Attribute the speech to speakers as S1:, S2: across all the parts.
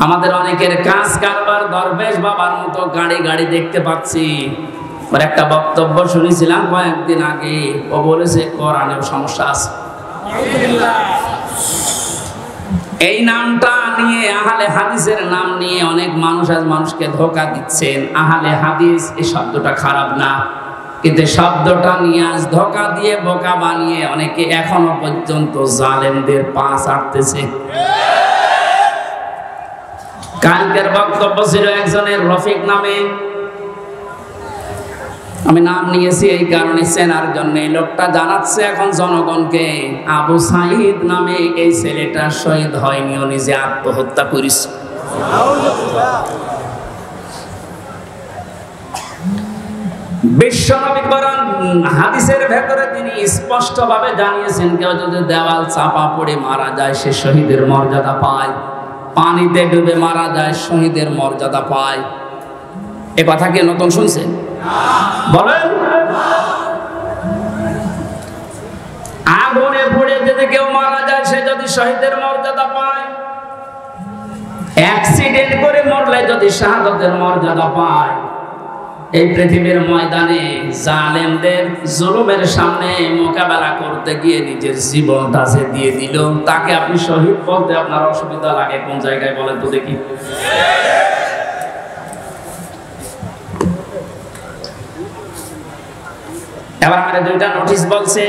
S1: আমাদের অনেকের কাজ কারবার দরবেশ বাবার মতো গাড়ি গাড়ি দেখতে পাচ্ছি। ওর একটা বক্তব্য শুনেছিলাম কয়েকদিন আগে, ও বলেছে কোরআনের সমস্যা আছে। এই নামটা নিয়ে, আহলে হাদিসের নাম নিয়ে অনেক মানুষ আজ মানুষকে ধোঁকা দিচ্ছেন। আহলে হাদিস এই শব্দটা খারাপ না, কিন্তু শব্দটা নিয়ে আজ ধোঁকা দিয়ে বোকা বানিয়ে অনেকে এখনো পর্যন্ত জালেমদের পা চাটতেছে। কালকের বক্তব্য ছিল একজনের রফিক নামে, আমি নাম নিয়েছি এই কারণে চেনার জন্য। এই লোকটা জানাচ্ছে এখন জনগণকে, আবু সাইদ নামে এই ছেলেটা শহীদ হয়নি, ও নিজে আত্মহত্যা করিস। বিশ্বনবী কোরআন হাদিসের ভেতরে তিনি স্পষ্টভাবে জানিয়েছেন, কেউ যদি দেওয়াল চাপা পড়ে মারা যায় সে শহীদের মর্যাদা পায়, পানিতে ডুবে মারা যায় শহীদের মর্যাদা পায়। এ কথা কি নতুন শুনছেন? বলেন। আগুনে পুড়ে যদি কেউ মারা যায় সে যদি শহীদের মর্যাদা পায়, অ্যাক্সিডেন্ট করে মরলে যদি শাহাদাতের মর্যাদা পায়, এই পৃথিবীর ময়দানে জালেমদের জুলুমের সামনে মোকাবেলা করতে গিয়ে নিজের জীবনটা যে দিয়ে দিল, তাকে আপনি শহীদ বলতে আপনার অসুবিধা লাগে কোন জায়গায় বলেন তো দেখি? এবার আমাদের দুইটা নোটিশ বলছে,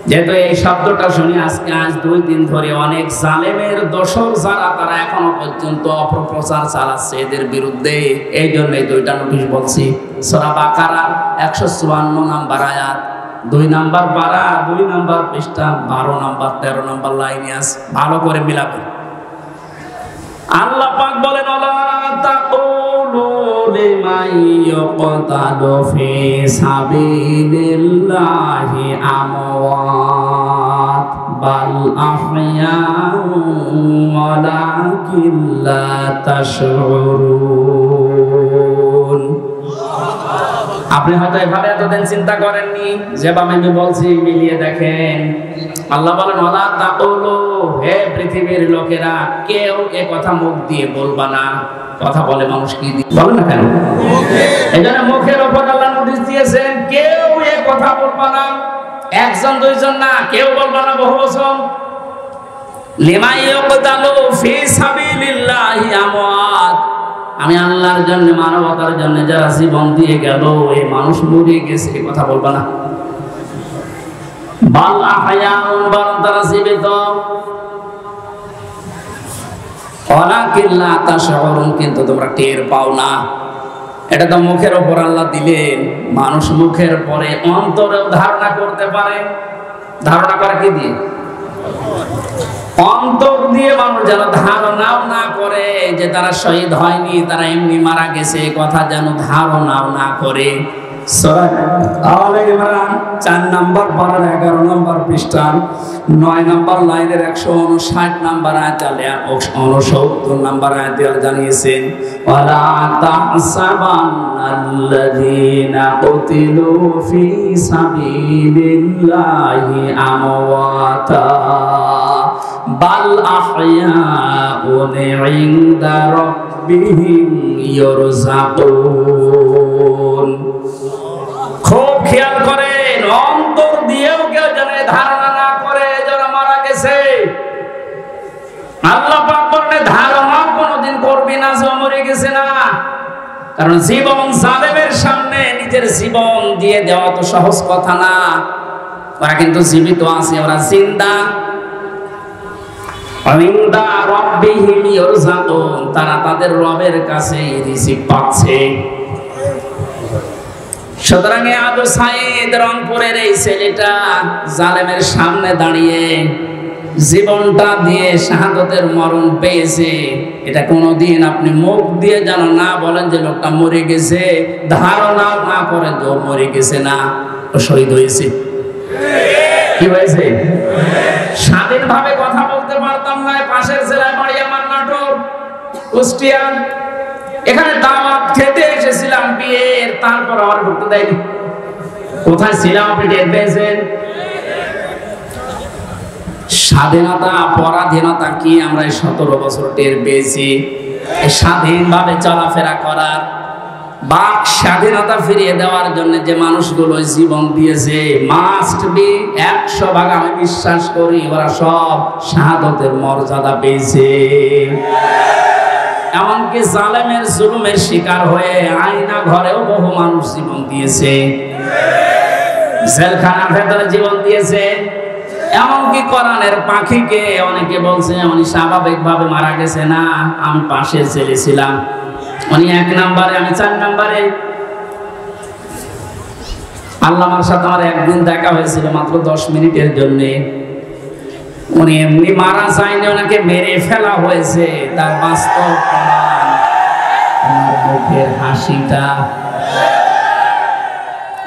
S1: যেহেতু এই শব্দটা শুনি আজকে আজ 2 দিন ধরে অনেক জালেমের দোসর যারা, তারা এখনো পর্যন্ত অপপ্রচার চালাচ্ছে এদের বিরুদ্ধে, এই জন্য এই 2টা নোটিশ বলছি। সূরা বাকারা 154 নম্বর আয়াত, 2 নম্বর পারা, 2 নম্বর পৃষ্ঠা, 12 নম্বর 13 নম্বর লাইনে আছে, ভালো করে মিলাবেন। আল্লাহ পাক বলেন, আলা তাকুলু লিমান ইয়াকতালু ফি সাবিলিল্লাহি আমওয়াত বাল আহইয়াউ ওয়ালাকিন লা তাশউরুন। আপনি হয়তো এভাবে এতদিন চিন্তা করেননি, যেভাবে আমি বলছি মিলিয়ে দেখেন। আল্লাহ বলেন, ওয়ালা তাকুলু, হে পৃথিবীর লোকেরা, কেউ এ কথা মুখ দিয়ে বলবা না। কথা বলে মানুষ কি দিয়ে বলে না কেন? এজন্য মুখের উপর আল্লাহ নোটিশ দিয়েছেন, কেউ এ কথা বলবা না। 1জন 2জন না, কেউ বলবা না, বহু বচন। লিমান ইয়াকতালু ফি সাবিলিল্লাহি আমওয়াত, আমি আল্লাহর জন্য, মানবতার জন্য যারা জীবন দিয়ে গেল, এই মানুষ মরে গেছে, এই কথা বলবা না। বাল আহয়াউ, বরং তারা জীবিত। ওয়ালাকিন লা তাশউরুন, কিন্তু তোমরা টের পাও না। এটা তো মুখের উপর আল্লাহ দিলেন, মানুষ মুখের পরে অন্তরেও ধারণা করতে পারে। ধারণা করে কি দিয়ে? অন্তর দিয়ে মানুষ যেন ধারণাও না করে যে তারা শহীদ হয়নি, তারা এমনি মারা গেছে, কথা যেন ধারণাও না করে। সূরা আলে ইমরান 4 নম্বর পারার 11 নম্বর পৃষ্ঠা 9 নম্বর লাইনের 159 নম্বর আয়াতে 69 নম্বর আয়াতে জানিয়েছেন, ওয়ালা তাহসাবান্নাল্লাযীনা কুতিলু ফি সাবিলিল্লাহি আমওয়াতা বাল আহইয়াউন ইনদা রাব্বিহিম ইরযাকুন। খুব খেয়াল করেন, অন্তর দিয়েও কেউ যেন ধারণা না করে যারা মারা গেছে। আল্লাহ পাক বলেন, ধারণা কোনোদিন করবি না যে মরে গেছে না, কারণ জীবন জালেমের সামনে নিজের জীবন দিয়ে দেওয়া তো সহজ কথা না। ওরা কিন্তু জীবিত আছে, ওরা জিন্দা। ইনদা রাব্বিহিম ইরযাকুন, তারা তাদের রবের কাছে রিজিক পাচ্ছে। সুতরাং আবু সাইদ রংপুরের এই ছেলেটা জালেমের সামনে দাঁড়িয়ে জীবনটা দিয়ে শাহাদাতের মরণ পেয়েছে। এটা কোনোদিন আপনি মুখ দিয়ে যেন না বলেন যে লোকটা মরে গেছে, ধারণা না করেন যে ও মরে গেছে না, ও শহীদ হয়েছে। কি হয়েছে? স্বাধীনভাবে কথা বলতে পারতাম না। পাশের জেলায় বাড়ি আমার, নাটোর, কুষ্টিয়া। এখানে দাওয়াত খেতে এসেছিলাম বিয়ের, তারপর আমার ঢুকতে দেয়নি। কোথায় ছিলাম আপনি টের পেয়েছেন? স্বাধীনতা পরাধীনতা কি আমরা 17 বছর টের পেয়েছি। স্বাধীনভাবে চলাফেরা করার, বাক স্বাধীনতা ফিরিয়ে দেওয়ার জন্য যে মানুষগুলো জীবন দিয়েছে, মাস্ট বি 100 ভাগ আমি বিশ্বাস করি ওরা সব শাহাদতের মর্যাদা পেয়েছে। এমনকি জালেমের জুলুমের শিকার হয়ে আয়না ঘরেও বহু মানুষ জীবন দিয়েছে, জেলখানার ভেতরে জীবন দিয়েছে। এমনকি কোরআনের পাখিকে অনেকে বলছে উনি স্বাভাবিকভাবে মারা গেছে, না, আমি পাশে জেলে ছিলাম, উনি 1 নম্বরে, আমি 4 নম্বরে। আল্লামার সাথে আমার একদিন দেখা হয়েছিল মাত্র 10 মিনিটের জন্য। উনি এমনি মারা যায়নি, ওনাকে মেরে ফেলা হয়েছে। তার বাস্তব প্রমাণ ওনার মুখের হাসিটা।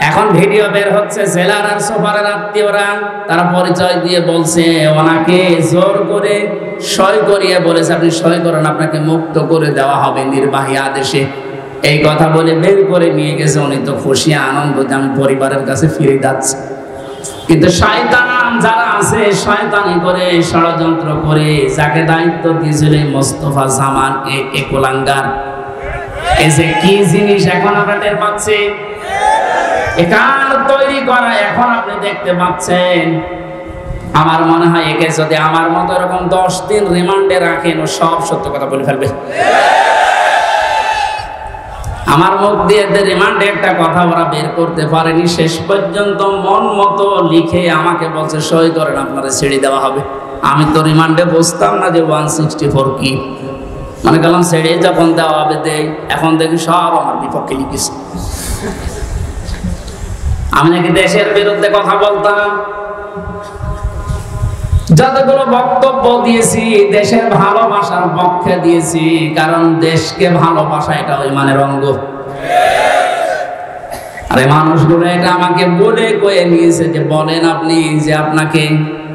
S1: এখন ভিডিও বের হচ্ছে, জেলার আর সোফারের আত্মীয়রা তারা পরিচয় দিয়ে বলছে ওনাকে জোর করে সই করিয়ে বলেছে আপনি সই করেন, আপনাকে মুক্ত করে দেওয়া হবে নির্বাহী আদেশে। এই কথা বলে বের করে নিয়ে গেছে। উনি তো খুশি আনন্দ যে আমি পরিবারের কাছে ফিরে যাচ্ছি। কিন্তু শয়তান যারা আছে, শয়তানি করে ষড়যন্ত্র করে যাকে দায়িত্ব দিয়েছিল মোস্তফা জামান এ কোলাঙ্গার, এই যে কি জিনিস এখন আমরা টের পাচ্ছি, একার তৈরি করা এখন আপনি দেখতে পাচ্ছেন। আমার মনে হয় একে যদি আমার মতো এরকম 10 দিন রিমান্ডে রাখেন, ও সব সত্য কথা বলে ফেলবে। আমার মুখ দিয়ে রিমান্ডে একটা কথা ওরা বের করতে পারেনি। শেষ পর্যন্ত মন মতো লিখে আমাকে বলছে সই করেন, আপনারা ছেড়ে দেওয়া হবে। আমি তো রিমান্ডে বুঝতাম না যে 164 কি, মনে করলাম ছেড়ে যখন দেওয়া হবে দেই। এখন দেখি সব আমার বিপক্ষে লিখেছে। আমি নাকি দেশের বিরুদ্ধে কথা বলতাম। যতগুলো বক্তব্য দিয়েছি দেশের ভালোবাসার পক্ষে দিয়েছি, কারণ দেশকে ভালোবাসা এটা ইমানের অঙ্গ। আরে মানুষগুলো এটা আমাকে বলে কয়ে নিয়েছে যে বলেন আপনি যে আপনাকে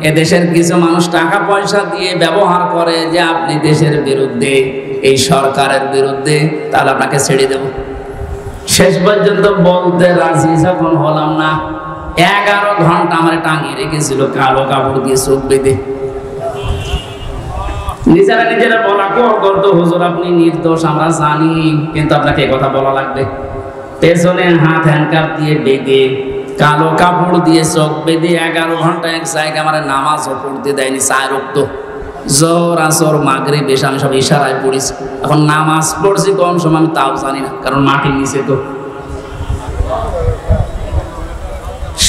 S1: এদেশের কিছু মানুষ টাকা পয়সা দিয়ে ব্যবহার করে যে আপনি দেশের বিরুদ্ধে, এই সরকারের বিরুদ্ধে, তাহলে আপনাকে ছেড়ে দেব। শেষ পর্যন্ত বলতে রাজি যখন হলাম না, 11 ঘন্টা আমার টাঙিয়ে রেখেছিল কালো কাপড় দিয়ে চোখ বেঁধে। নিজেরা বলা করতো হুজুর আপনি নির্দোষ আমরা জানি, কিন্তু আপনাকে কথা বলা লাগবে। পেছনে হাত হ্যান্ডকাপ দিয়ে বেঁধে, কালো কাপড় দিয়ে চোখ বেঁধে 11 ঘন্টা এক জায়গায় আমার নামাজও পড়তে দেয়নি। 4 ওয়াক্ত জোহর আসর মাগরিব এশা আমি সব ইশারায় পড়েছি। এখন নামাজ পড়ছি কম সময়, আমি তাও জানি না, কারণ মাটির নিচে তো।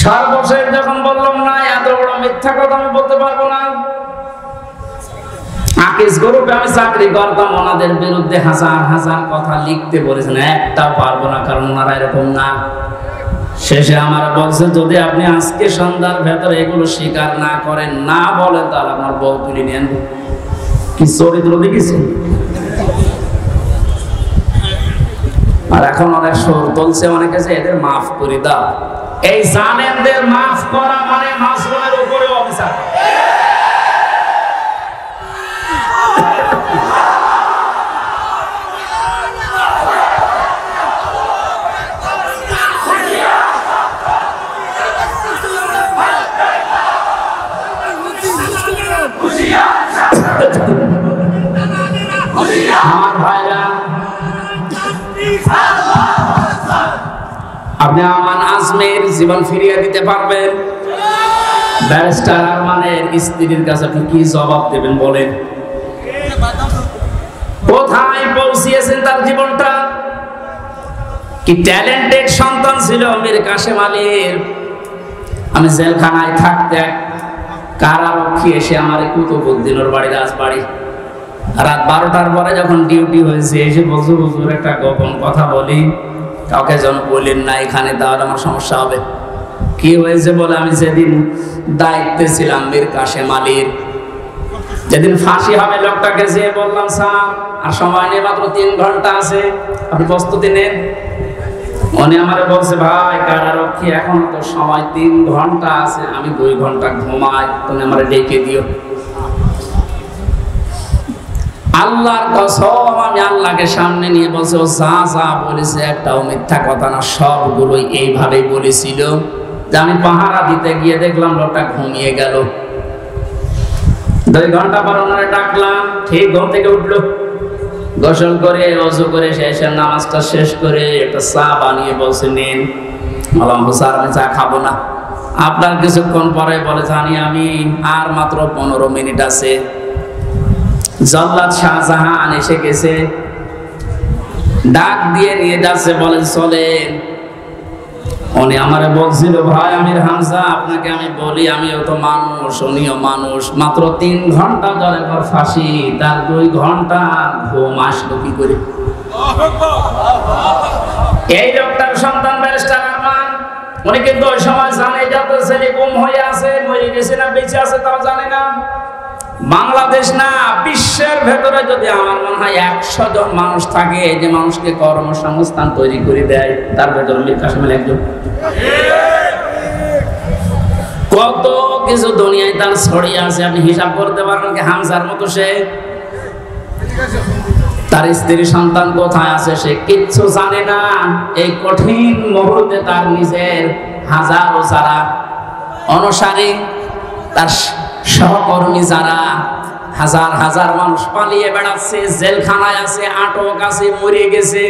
S1: সর্বশেষ যখন বললাম না এত বড় মিথ্যা কথা আমি বলতে পারবো না, আকিস গ্রুপে আমি চাকরি করতাম, ওনাদের বিরুদ্ধে হাজার হাজার কথা লিখতে বলেছেন, একটাও পারবো না, কারণ ওনারা এরকম না। শেষে আমার বলছে যদি আপনি আজকে সন্ধ্যার ভেতরে এগুলো স্বীকার না করেন, না বলেন, তাহলে আপনার বউ তুলে নিয়ে আনবো। কি চরিত্র দেখেছেন? আর এখন অনেক সুর তুলছে অনেকে যে এদের মাফ করে দাও। এই জালেমদের মাফ করা মানে মাসুমের উপরে অভিশাপ। আমার ভাইরা, আপনি আমান আজমের জীবন ফিরিয়ে দিতে পারবেন? ব্যারিস্টার আরমানের স্ত্রীর কাছে আপনি কি জবাব দেবেন বলেন? কোথায় পৌঁছিয়েছেন তার জীবনটা? কি ট্যালেন্টেড সন্তান ছিল মীর কাসেম আলীর। আমি জেলখানায় থাকতে কারারক্ষী এসে আমার কুতুবউদ্দিনের বাড়ি, রাজবাড়ি, রাত 12টার পরে যখন ডিউটি হয়েছে এসে বলছে হুজুর একটা গোপন কথা বলি, কাউকে যেন বললেন না এখানে, তাহলে আমার সমস্যা হবে। কি হয়েছে বলে, আমি যেদিন দায়িত্বে ছিলাম মীর কাসেম আলীর, যেদিন ফাঁসি হবে লোকটাকে যেয়ে বললাম স্যার আর সময় নেই, মাত্র 3 ঘন্টা আছে, আপনি প্রস্তুতি নেন। উনি আমারে বলছে ভাই কারারক্ষী এখনো তো সময় 3 ঘন্টা আছে, আমি 2 ঘন্টা ঘুমাই, তুমি আমারে ডেকে দিও। আল্লাহর কসম আমি আল্লাহকে সামনে নিয়ে বলছি ও যা যা বলেছে একটাও মিথ্যা কথা না, সবগুলোই এইভাবেই বলেছিল। যে আমি পাহারা দিতে গিয়ে দেখলাম লোকটা ঘুমিয়ে গেল। 2 ঘন্টা পর ওনারে ডাকলাম, ঠিক ঘুম থেকে উঠলো, গোসল করে ওযু করে শেষে নামাজটা শেষ করে একটা চা বানিয়ে বলছে নিন। বললাম স্যার আমি চা খাবো না। আপনার কিছুক্ষণ পরে বলে জানি আমি আর মাত্র 15 মিনিট আছে। জল্লাদ শাহজাহান এসে গেছে, ডাক দিয়ে নিয়ে যাচ্ছে, বলেন চলেন। উনি আমারে বলছিল ভাই আমির হামজা আপনাকে আমি বলি আমিও তো মানুষ, উনিও মানুষ, মাত্র 3 ঘন্টা ধরে পর ফাঁসি, তার 2 ঘন্টা ঘুম আসলো কি করে? এই লোকটার সন্তান ব্যারিস্টার আরমান, উনি কিন্তু ওই সময় জানে যাতে ছেলে গুম হয়ে আছে, মরে গেছে না বেঁচে আছে তাও জানে না। বাংলাদেশ না বিশ্বের ভেতরে যদি আমার মনে হয় 100 জন মানুষ থাকে যে মানুষকে কর্মসংস্থান তৈরি করে দেয়, তার ভেতরে মীর কাসেম আলী একজন। কত কিছু দুনিয়ায় তার ছড়িয়ে আছে, আপনি হিসাব করতে পারবেন কি হামজার মতো সে? তার স্ত্রী সন্তান কোথায় আছে সে কিচ্ছু জানে না। এই কঠিন মুহূর্তে তার নিজের হাজারো যারা অনুসারী, তার সহকর্মী যারা, হাজার হাজার মানুষ পালিয়ে বেড়াচ্ছে, জেলখানায় আছে, আটক আছে, মরে গেছে,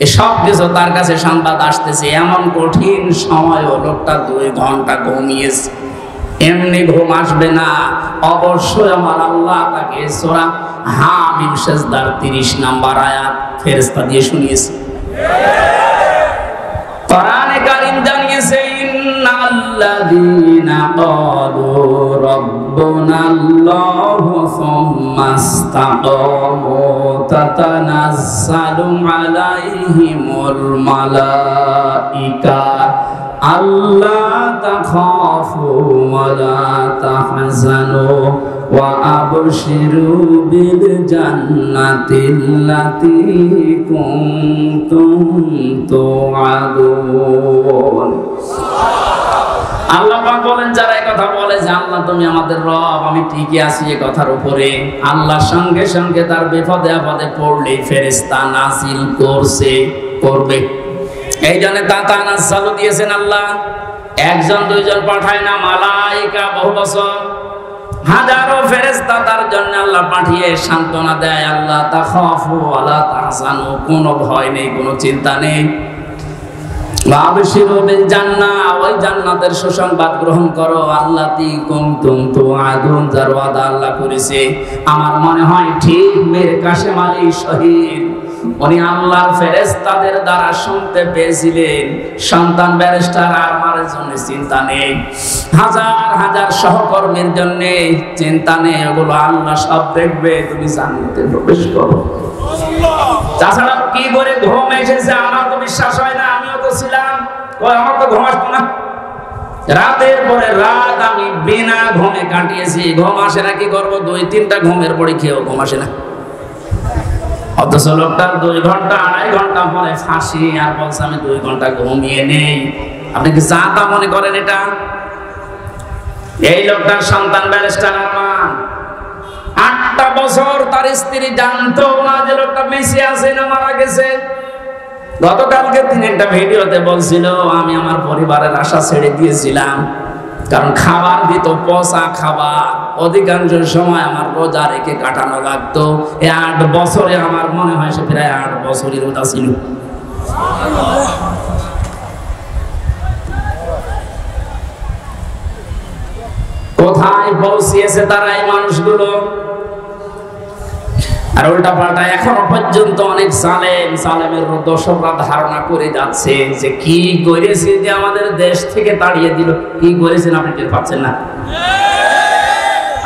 S1: এসব কিছু তার কাছে সংবাদ আসতেছে। এমন কঠিন সময়ও লোকটা 2 ঘন্টা ঘুমিয়েছে। এমনি ঘুম আসবে না, অবশ্যই আমার আল্লাহ তাকে সূরা হামিম সিজদার 30 নম্বর আয়াত ফেরেশতা দিয়ে শুনিয়েছে। কোরআনে কারীম জানিয়েছে ইন্নাল্লাযীনা ক্বালু রাব্বুনাল্লাহু সুম্মা ইসতাকামু তাতানাজ্জালু আলাইহিমুল মালাইকা আল্লা তাখাফু ওয়া লা তাহজানু ওয়া আবশিরু বিল জান্নাতিল্লাতী কুনতুম তুআদুন। আল্লাহ পাক বলেন যারা এই কথা বলে যে আল্লাহ তুমি আমাদের রব, আমি ঠিকই আছি এই কথার উপরে, আল্লাহর সঙ্গে সঙ্গে তার বিপদে আপদে পড়লে ফেরেশতা নাজিল করবে। এই জন্য তাতানাজ্জালু দিয়েছেন আল্লাহ, 1 জন 2 জন পাঠায় না, মালাইকা বহু বছর হাজারো ফেরেশতা তার জন্য আল্লাহ পাঠিয়ে সান্ত্বনা দেয়। আল্লাহ তাখাফু ওয়া লা তাহজানু, কোনো ভয় নেই, কোনো চিন্তা নেই। ওয়া আবশিরু বিল জান্নাহ, ওই জান্নাতের সুসংবাদ গ্রহণ করো, আল্লাতী কুনতুম তুআদুন, যার ওয়াদা আল্লাহ করেছে। আমার মনে হয় ঠিক মীর কাসেম আলী শহীদ উনি আল্লাহর ফেরেশতাদের দ্বারা শুনতে পেয়েছিলেন সন্তান ব্যারিস্টার আরমানের জন্য চিন্তা নেই, হাজার হাজার সহকর্মীর জন্য চিন্তা নেই, ওগুলো আল্লাহ সব দেখবে, তুমি জান্নাতে প্রবেশ করো। তাছাড়া কি করে ঘুম এসেছে আমার তো বিশ্বাস হয় না, আমিও তো ছিলাম, আমার তো ঘুম আসতো না। রাতের পরে রাত আমি বিনা ঘুমে কাটিয়েছি। ঘুম আসে না কি করবো, 2-3টা ঘুমের পরে খেয়েও ঘুম আসে না। অথচ লোকটার 2 ঘন্টা 2.5 ঘন্টা পরে ফাঁসি, আর বলছে আমি 2 ঘন্টা ঘুমিয়ে নেই। আপনি কি যা তা মনে করেন এটা? এই লোকটার সন্তান ব্যারিস্টার আরমান 8টা বছর তার স্ত্রী জানতো না যে লোকটা বেঁচে আছে না মারা গেছে। গতকালকে তিনি একটা ভিডিওতে বলছিল আমি আমার পরিবারের আশা ছেড়ে দিয়েছিলাম, কারণ খাবার দিত পচা খাবার, অধিকাংশ সময় আমার রোজা রেখে কাটানো লাগতো। এই 8 বছরে আমার মনে হয় সে প্রায় 8 বছরই রোজা ছিল। কোথায় পৌঁছিয়েছে তারা এই মানুষগুলো? আর উল্টা পাল্টা এখনো পর্যন্ত অনেক জালেমের দোষরা ধারণা করে যাচ্ছে যে কি করেছে যে আমাদের দেশ থেকে তাড়িয়ে দিল। কি করেছেন আপনি টের পাচ্ছেন না?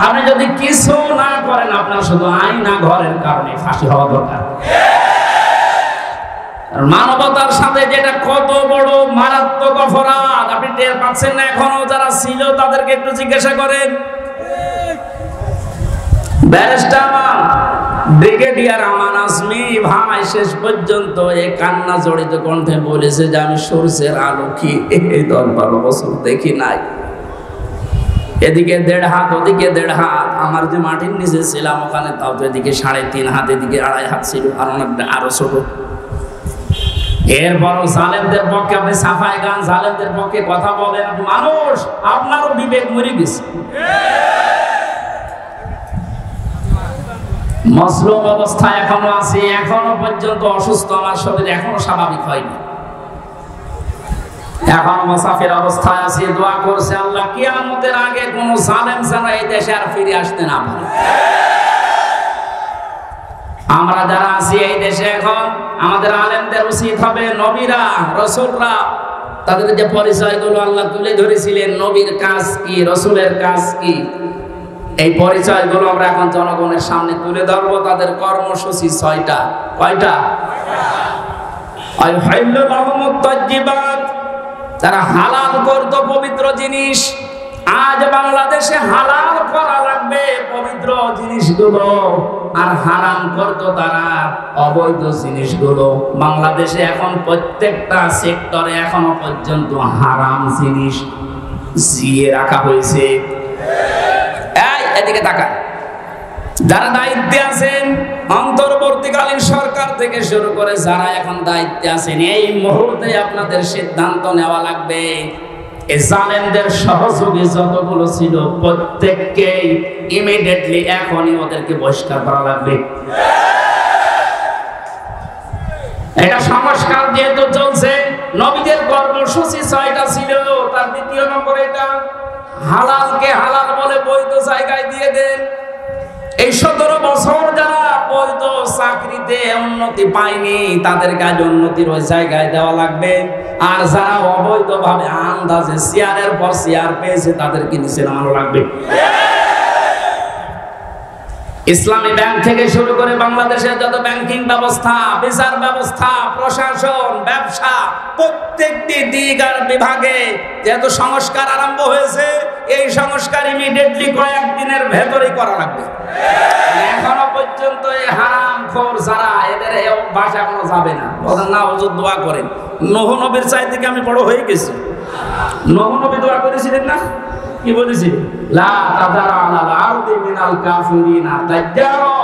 S1: আপনি যদি কিছু না করেন আপনার শুধু আইনা ঘরের কারণে ফাঁসি হওয়া দরকার। মানবতার সাথে যেটা কত বড় মারাত্মক অপরাধ আপনি টের পাচ্ছেন না এখনো? যারা ছিল তাদেরকে একটু জিজ্ঞাসা করেন। ব্যারিস্টার ব্রিগেডিয়ার আমান আজমি ভাই শেষ পর্যন্ত এই কান্না জড়িত কণ্ঠে বলেছে যে আমি সূর্যের আলো কি 10-12 বছর দেখি নাই। এদিকে 1.5 হাত, ওদিকে 1.5 হাত। আমার যে মাটির নিচে ছিলাম ওখানে তাও তো এদিকে 3.5 হাত, এদিকে 2.5 হাত ছিল, আর অনেকটা আরো ছোট। এরপরও জালেমদের পক্ষে আপনি সাফাই গান, জালেমদের পক্ষে কথা বলেন। মানুষ আপনারও বিবেক মরে গেছে। মজলুম অবস্থায় এখনো আছি, এখনো পর্যন্ত অসুস্থ, আমার শরীর এখনো স্বাভাবিক হয়নি, এখন মুসাফির অবস্থায় আছি। দোয়া করছে আল্লাহ কিয়ামতের আগে কোন জালেম যেন এই দেশে আর ফিরে আসতে না পারে। আমরা যারা আছি এই দেশে এখন, আমাদের আলেমদের উচিত হবে নবীরা রাসূলরা তাদের যে পরিচয়গুলো আল্লাহ তুলে ধরেছিলেন, নবীর কাজ কি, রাসূলের কাজ কি, এই পরিচয়গুলো আমরা এখন জনগণের সামনে তুলে ধরবো। তাদের কর্মসূচি 6টা। কয়টা? আল-হাল্লু লাহুমুত তাজ্জিবাত, তারা হালাল করত পবিত্র জিনিস। আজ বাংলাদেশে হালাল করা লাগবে পবিত্র জিনিসগুলো, আর হারাম করত তারা অবৈধ জিনিসগুলো। বাংলাদেশে এখন প্রত্যেকটা সেক্টরে এখনো পর্যন্ত হারাম জিনিস জিয়ে রাখা হয়েছে। এদিকে তাকান, যারা দায়িত্বে আছেন, অন্তর্বর্তীকালীন সরকার থেকে শুরু করে যারা এখন দায়িত্বে আছেন, এই মুহূর্তে আপনাদের সিদ্ধান্ত নেওয়া লাগবে এই জালেমদের সহযোগী যতগুলো ছিল প্রত্যেককেই ইমিডিয়েটলি এখনই ওদেরকে বহিষ্কার করা লাগবে। এটা সংস্কার যেহেতু চলছে, নবীদের কর্মসূচি 6টা ছিল, তার 2য় নম্বর এটা হালালকে হালাল বলে বৈধ জায়গায় দিয়ে দেন। এই 17 বছর যারা বৈধ চাকরিতে উন্নতি পায়নি তাদের কাজ উন্নতির ওই জায়গায় দেওয়া লাগবে, আর যারা অবৈধভাবে আন্দাজে চেয়ারের পর চেয়ার পেয়েছে তাদেরকে নিচে নামানো লাগবে। ইসলামী ব্যাংক থেকে শুরু করে বাংলাদেশের যত ব্যাংকিং ব্যবস্থা, বিচার ব্যবস্থা, প্রশাসন, ব্যবসা, প্রত্যেকটি দিক আর বিভাগে যেহেতু সংস্কার আরম্ভ হয়েছে, এই সংস্কার ইমিডিয়েটলি কয়েকদিনের ভেতরেই করা লাগবে। এখনো পর্যন্ত এই হারামখোর যারা, এদের এই অভ্যাস এখনো যাবে না। বলেন না হুজুর দোয়া করেন। নূহ নবীর চাইতে কি আমি বড় হয়ে গেছি? নূহ নবী দোয়া করেছিলেন না? কি বলেছিলেন? লা তাযারা আলাল আরদি মিনাল কাফিরিনা তাজ্জারা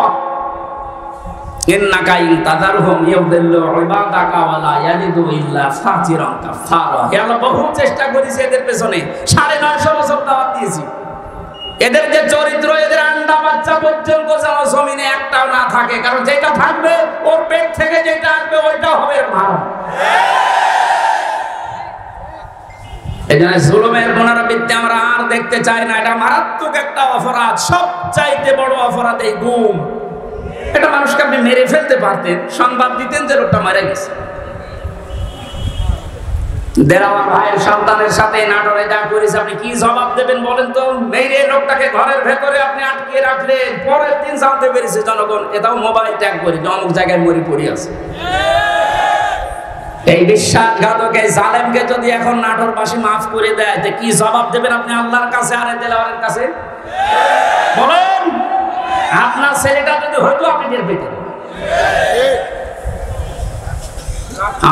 S1: ইন্নাকা ইন তাযারহুম ইউদিল্লু ইবাদাকা ওয়া লা ইয়ালিদু ইল্লা ফাজিরান কাফারা। হে আল্লাহ, বহু চেষ্টা করেছি এদের পেছনে, 950 বছর দাওয়াত দিয়েছি। এদের যে চরিত্র, এদের আন্ডা বাচ্চা পর্যন্ত যেন জমিনে একটাও না থাকে, কারণ যেটা থাকবে ওর পেট থেকে যেটা আসবে ওইটা হবে ভালো। এজন্য জুলুমের পুনরাবৃত্তি আমরা আর দেখতে চাই না। এটা মারাত্মক একটা অপরাধ, সবচাইতে বড় অপরাধ এই গুম। এটা মানুষকে আপনি মেরে ফেলতে পারতেন, সংবাদ দিতেন যে লোকটা মারা গেছে। দেরাওয়ার ভাইয়ের সন্তানের সাথে নাটোরে যা করেছে, আপনি কি জবাব দেবেন বলেন তো? মেরে লোকটাকে ঘরের ভেতরে আপনি আটকে রাখলেন, পরের দিন জানতে পেরেছে জনগণ, এটাও মোবাইল ট্যাগ করে অমুক জায়গায় মরি পড়ে আছে। এই বিশ্বাসঘাতক এই জালেমকে যদি এখন নাটোরবাসী মাফ করে দেয়, তো কি জবাব দেবেন আপনি আল্লাহর কাছে আর দেলাওয়ারের কাছে? বলেন, আপনার ছেলেটা যদি হয়তো আপনি টের পেতেন।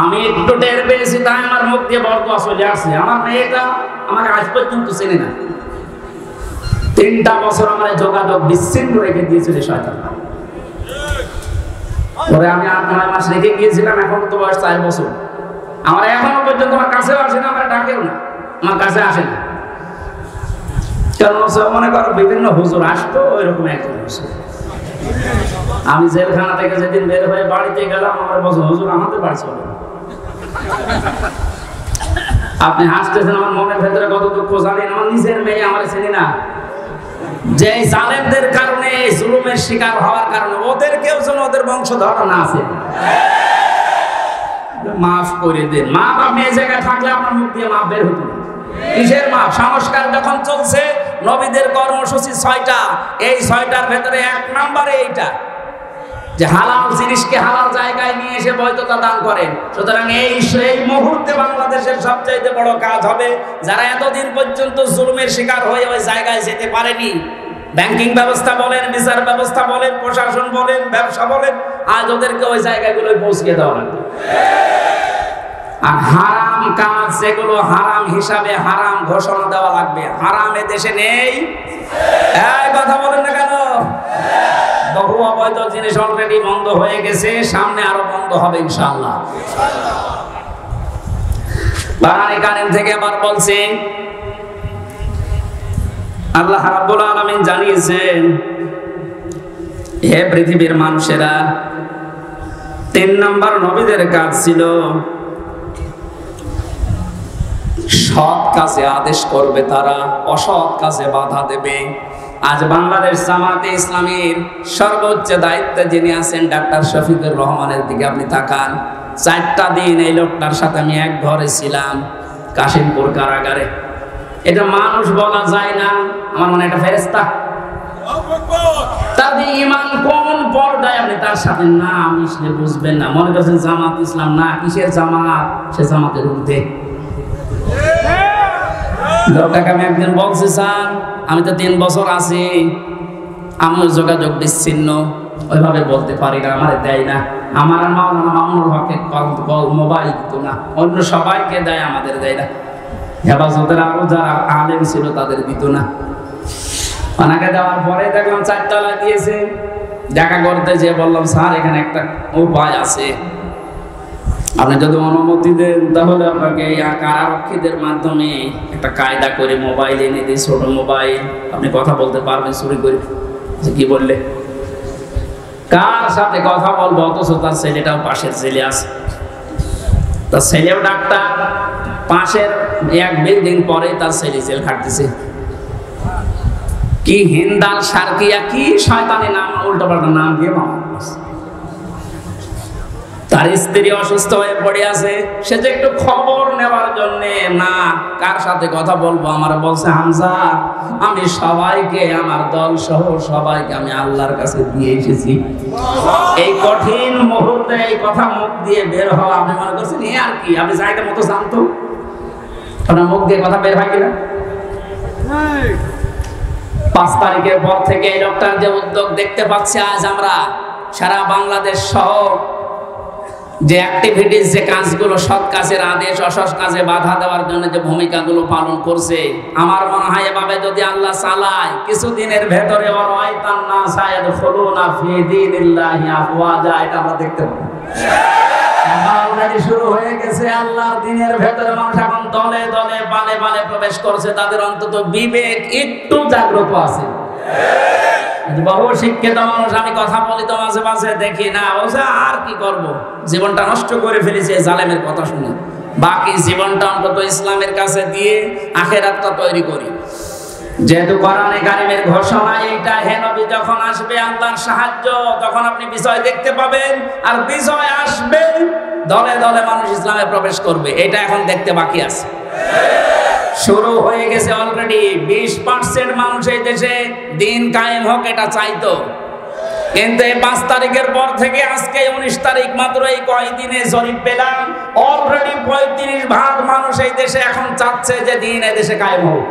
S1: আমি একটু টের পেয়েছি, তাই আমার মুখ দিয়ে বরদোয়া চলে আসে। আমার মেয়েটা আমাকে আজ পর্যন্ত চেনে না। 3টা বছর আমার যোগাযোগ বিচ্ছিন্ন রেখে দিয়েছিল শয়তান। পরে আমি 8-9 মাস রেখে গিয়েছিলাম, এখন তো বয়স 4 বছর। আমার এখনো পর্যন্ত আমার কাছেও আসে না, আমার ডাকেও না, আমার কাছে আসে না। কারণ মনে করো বিভিন্ন হুজুর আসতো, ওইরকম একজন হুজুর। আমি জেলখানা থেকে যেদিন বের হয়ে বাড়িতে গেলাম, আমার বলছে হুজুর আমাদের বাড়ি চলে। আপনি হাসতেছেন, আমার মনের ভেতরে কত দুঃখ জানেন। আমার নিজের মেয়ে আমার চিনি না, যে জালেমদের কারণে, জুলুমের শিকার হওয়ার কারণে ওদের কেউ যেন ওদের বংশধর না আছে। মাফ করে দেন। মাপ আপনি এই জায়গায় থাকলে আপনার মুখ দিয়ে মাপ বের হতো না। কিসের মাপ? সংস্কার যখন চলছে, নবীদের কর্মসূচি 6টা, এই 6টার ভেতরে 1 নম্বরে এইটা যে হালাল জিনিসকে হালাল জায়গায় নিয়ে এসে বৈধতা দান করেন। সুতরাং এই মুহূর্তে বাংলাদেশের সবচাইতে বড় কাজ হবে, যারা এতদিন পর্যন্ত জুলুমের শিকার হয়ে ওই জায়গায় যেতে পারেনি, ব্যাংকিং ব্যবস্থা বলেন, বিচার ব্যবস্থা বলেন, প্রশাসন বলেন, ব্যবসা বলেন, আজ ওদেরকে ওই জায়গাগুলো পৌঁছে দেওয়া লাগবে। আর হারাম কাজ যেগুলো হারাম হিসাবে হারাম ঘোষণা দেওয়া লাগবে। হারাম এ দেশে নেই, এই কথা বলেন না কেন? বহু অবৈধ জিনিস অলরেডি বন্ধ হয়ে গেছে, সামনে আরো বন্ধ হবে ইনশাআল্লাহ। বারানী কারিম থেকে আবার বলছেন, আল্লাহ রাব্বুল আলামিন জানিয়েছেন হে পৃথিবীর মানুষেরা, 3 নম্বর নবীদের কাজ ছিল সৎ কাজে আদেশ করবে, তারা অসৎ কাজে বাধা দেবে। আজ বাংলাদেশ জামাতে ইসলামীর সর্বোচ্চ দায়িত্বে যিনি আছেন ডাক্তার শফিকুর রহমানের দিকে আপনি তাকান। 4টা দিন এই লোকটার সাথে আমি এক ঘরে ছিলাম, কাশিমপুর কারাগারে। এটা মানুষ বলা যায় না, আমার মনে এটা ফেরেশতা। তাদের ঈমান কোন পর্যায়ে আপনি তার সাথে না মিশলে বুঝবেন না। মনে করছেন জামাত ইসলাম, না, কিসের জামাত? সে জামাতের ঊর্ধ্বে। লোকটাকে আমি একদিন বলছি, স্যার আমি তো 3 বছর আছি, আমার যোগাযোগ বিচ্ছিন্ন, ওইভাবে বলতে পারি না, আমার দেয় না। আমার মাওলানা মামুনুল হকের মোবাইল দিত না, অন্য সবাইকে দেয়, আমাদের দেয় না। হেফাজতের আরো যারা আলেম ছিল তাদের দিত না। ওনাকে দেওয়ার পরে দেখলাম 4 তলা দিয়েছে। দেখা করতে যে বললাম, স্যার এখানে একটা উপায় আছে, আপনি যদি অনুমতি দেন তাহলে আপনাকে কারারক্ষীদের মাধ্যমে একটা কায়দা করে মোবাইল এনে দিই, ছোট মোবাইল, আপনি কথা বলতে পারবেন চুরি করে। কি বললে? কার সাথে কথা বলবো? অথচ তার ছেলেটাও পাশের ছেলে আছে, তার ছেলেও ডাক্তার, পাশের 1 বিল্ডিং পরে তার ছেলে জেল খাটতেছে। কি হিন্দাল সার্কিয়া, কি শয়তানি নাম, উল্টোপাল্টা নাম দিয়ে মামা। তার স্ত্রী অসুস্থ হয়ে পড়ে আছে, সে যে একটু খবর নেওয়ার জন্য, না কার সাথে কথা বলবো, আমার বলছে, হামজা আমি সবাইকে, আমার দল সহ সবাইকে আমি আল্লাহর কাছে দিয়ে এসেছি। এই কঠিন মুহূর্তে এই কথা মুখ দিয়ে বের হওয়া, আপনি মনে করছেন এ আর কি? আপনি জায়গা মতো জানতো আপনার মুখ দিয়ে কথা বের হয় কিনা? 5 তারিখের পর থেকে এই লোকটার যে উদ্যোগ দেখতে পাচ্ছি, আজ আমরা সারা বাংলাদেশ সহ যে অ্যাক্টিভিটিস, যে কাজগুলো, সৎ কাজের আদেশ, অসৎ কাজে বাধা দেওয়ার জন্য যে ভূমিকাগুলো পালন করছে, আমার মনে হয় এভাবে যদি আল্লাহ চালায়, কিছুদিনের ভেতরে এটা আমরা দেখতে পাবো। অলরেডি শুরু হয়ে গেছে। আল্লাহর দ্বীনের ভেতরে মানুষ এখন দলে দলে বালে বালে প্রবেশ করছে, তাদের অন্তত বিবেক একটু জাগ্রত আছে। বহু শিক্ষিত মানুষ, আমি কথা বলি তো মাঝে মাঝে, দেখি না বলছে আর কি করব, জীবনটা নষ্ট করে ফেলেছে জালেমের কথা শুনে, বাকি জীবনটা অন্তত ইসলামের কাছে দিয়ে আখিরাতটা তৈরি করি। যেহেতু কোরআনে কারিমের ঘোষণা এইটা, হে নবী যখন আসবে আল্লাহর সাহায্য, তখন আপনি বিজয় দেখতে পাবেন, আর বিজয় আসবে, দলে দলে মানুষ ইসলামে প্রবেশ করবে। এটা এখন দেখতে বাকি আছে, শুরু হয়ে গেছে অলরেডি। 20% মানুষ এই দেশে দিন কায়েম হোক এটা চাইতো, কিন্তু এই 5 তারিখের পর থেকে আজকে 19 তারিখ, মাত্র এই কয়েকদিনে জরিপ পেলাম, অলরেডি 35% মানুষ এই দেশে এখন চাচ্ছে যে দিন এই দেশে কায়েম হোক।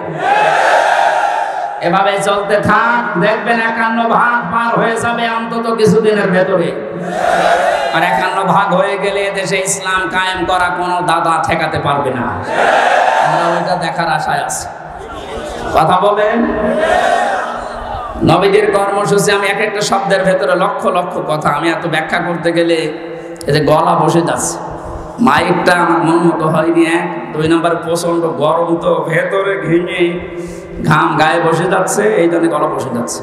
S1: এভাবে চলতে থাক, দেখবেন 51% পার হয়ে যাবে অন্তত কিছুদিনের ভেতরে। আর 51% হয়ে গেলে দেশে ইসলাম কায়েম করা কোনো দাদা ঠেকাতে পারবে না। আমরা ওইটা দেখার আশায় আছি। কথা বলেন। নবীদের কর্মসূচি, আমি এক একটা শব্দের ভেতরে লক্ষ লক্ষ কথা, আমি এত ব্যাখ্যা করতে গেলে এই যে গলা বসে যাচ্ছে, মাইকটা আমার মন মতো হয়নি। 2 নম্বর প্রচন্ড গরম, তো ভেতরে ঘেমে ঘাম গায়ে বসে যাচ্ছে, এই জন্য গলা বসে যাচ্ছে।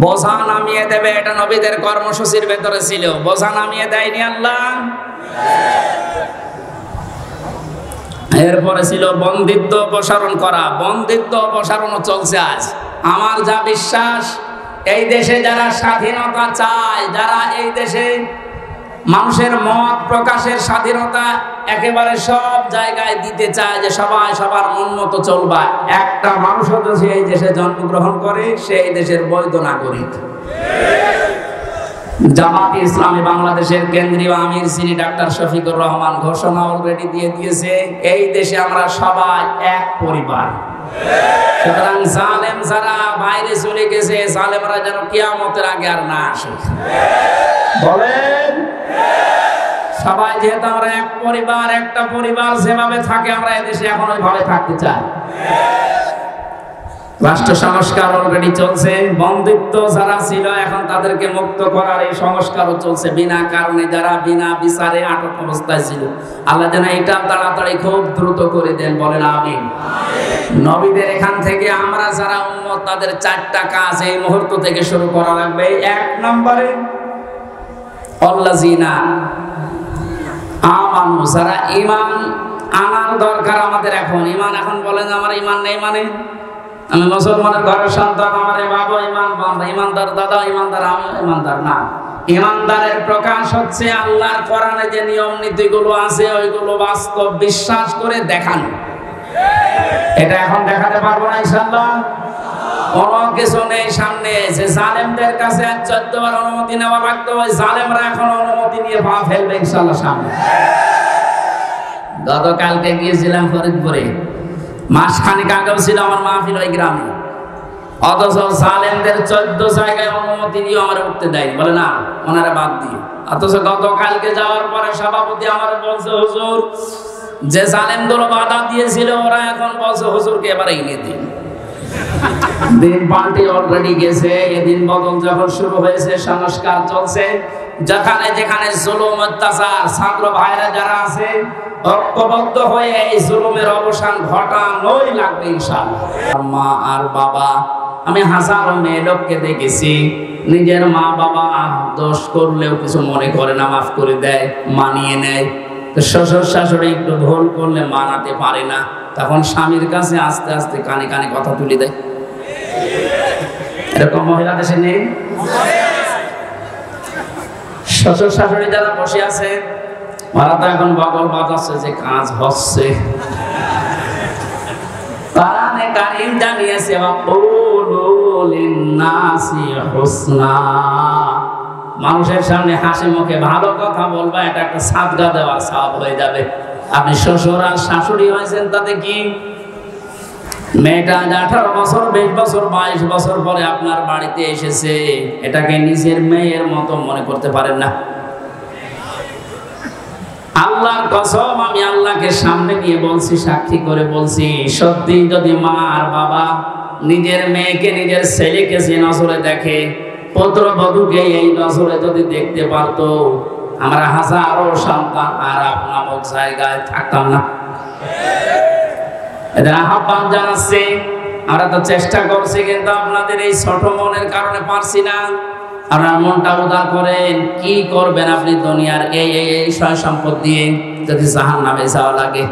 S1: বোঝা নামিয়ে দেবে, এটা নবীদের কর্মসূচির ভেতরে ছিল। বোঝা নামিয়ে দেয়নি আল্লাহ। এরপরে ছিল বন্দিত্ব অপসারণ করা। বন্দিত্ব অপসারণও চলছে আজ। আমার যা বিশ্বাস, এই দেশে যারা স্বাধীনতা চায়, যারা এই দেশে মানুষের মত প্রকাশের স্বাধীনতা একেবারে সব জায়গায় দিতে চায়, যে সবাই সবার মন মতো চলবা, একটা মানুষও যদি এই দেশে জন্মগ্রহণ করে, সেই দেশের বৈধ নাগরিক। জামাতে ইসলামী বাংলাদেশের কেন্দ্রীয় আমির শ্রী ডাক্তার শফিকুর রহমান ঘোষণা অলরেডি দিয়ে দিয়েছে, এই দেশে আমরা সবাই এক পরিবার। সুতরাং জালেম যারা বাইরে চলে গেছে, জালেমরা যেন কিয়ামতের আগে আর না আসে। বলেন, সবাই যেহেতু আমরা এক পরিবার, একটা পরিবার যেভাবে থাকে আমরা এদেশে এখন ওইভাবে থাকতে চাই। রাষ্ট্র সংস্কার অলরেডি চলছে, বন্দিত্ব যারা ছিল এখন তাদেরকে মুক্ত করার এই সংস্কারও চলছে। বিনা কারণে যারা বিনা বিচারে আটক অবস্থায় ছিল, আল্লাহ যেন এটা তাড়াতাড়ি খুব দ্রুত করে দেন, বলেন আমিন। নবীদের এখান থেকে আমরা যারা উম্মত, তাদের 4টা কাজ এই মুহূর্ত থেকে শুরু করা লাগবে। 1 নম্বরে আল্লাযিনা আমানু, যারা ঈমান আনার দরকার আমাদের এখন। ঈমান এখন বলেন আমার ঈমান নেই মানে আমি মুসলমানের ঘরের সন্তান, আমার বাবা ইমানদার, দাদা ইমানদার, আমি ইমানদার না। ইমানদারের প্রকাশ হচ্ছে আল্লাহর কোরআনে যে নিয়ম নীতিগুলো আছে ওইগুলো বাস্তব বিশ্বাস করে দেখানো। এটা এখন দেখাতে পারবো না ইনশাআল্লাহ। কোনো কিছু নেই সামনে, যে জালেমদের কাছে 14 বার অনুমতি নেওয়া লাগতো, ওই জালেমরা এখন অনুমতি নিয়ে পা ফেলবে ইনশাআল্লাহ সামনে। গতকালকে গিয়েছিলাম ফরিদপুরে, মাসখানেক আগেও ছিল আমার মাহফিল ওই গ্রামে, অথচ জালেমদের 14 জায়গায় অনুমতি নিয়ে আমার উঠতে দেয়, বলে না ওনারা বাদ দিয়ে। অথচ গতকালকে যাওয়ার পরে সভাপতি আমার বলছে, হুজুর যে জালেমগুলো বাধা দিয়েছিল ওরা এখন বলছে হুজুরকে এবারে এনে দিন। দিন পাল্টে অলরেডি গেছে। এদিন বদল যখন শুরু হয়েছে, সংস্কার চলছে। যেখানে যেখানে জুলুম অত্যাচার, ছাত্র ভাইরা যারা আছে ঐক্যবদ্ধ হয়ে এই জুলুমের অবসান ঘটানোই লাগবে ইনশাআল্লাহ। মা আর বাবা, আমি হাজারো মেয়ে লোককে দেখেছি নিজের মা বাবা দোষ করলেও কিছু মনে করে না, মাফ করে দেয়, মানিয়ে নেয়। তো শ্বশুর শাশুড়ি একটু ভুল করলে মানাতে পারে না, তখন স্বামীর কাছে আস্তে আস্তে কানে কানে কথা তুলে দেয়। এরকম মহিলা দেশে নেই? শ্বশুর শাশুড়ি যারা বসে আছে ওরা তো এখন বগল বাজাচ্ছে যে কাজ হচ্ছে। কোরআনে কারীম জানিয়েছে মানুষের সামনে হাসি মুখে ভালো কথা বলবা, এটা একটা সাদগা দেওয়ার সওয়াব হয়ে যাবে। আপনি শ্বশুর আর শাশুড়ি হয়েছেন তাতে কি? মেয়েটা 18 বছর 20 বছর 22 বছর পরে আপনার বাড়িতে এসেছে, এটাকে নিজের মেয়ের মতো মনে করতে পারেন না। আল্লাহর কসম, আমি আল্লাহকে সামনে নিয়ে বলছি, সাক্ষী করে বলছি, সত্যি যদি মা আর বাবা নিজের মেয়েকে নিজের ছেলেকে যে নজরে দেখে, পুত্রবধূকে এই নজরে যদি দেখতে পারতো, আমরা হাজারো সন্তান আর নামক জায়গায় থাকতাম না। এদের আহ্বান জানাচ্ছি, আমরা তো চেষ্টা করছি, কিন্তু আপনাদের এই ছোট মনের কারণে পারছি না। আপনার মনটা উদার করেন, কি করবেন আপনি দুনিয়ার এই সয় সম্পদ দিয়ে যদি জাহান্নামে যাওয়া লাগে?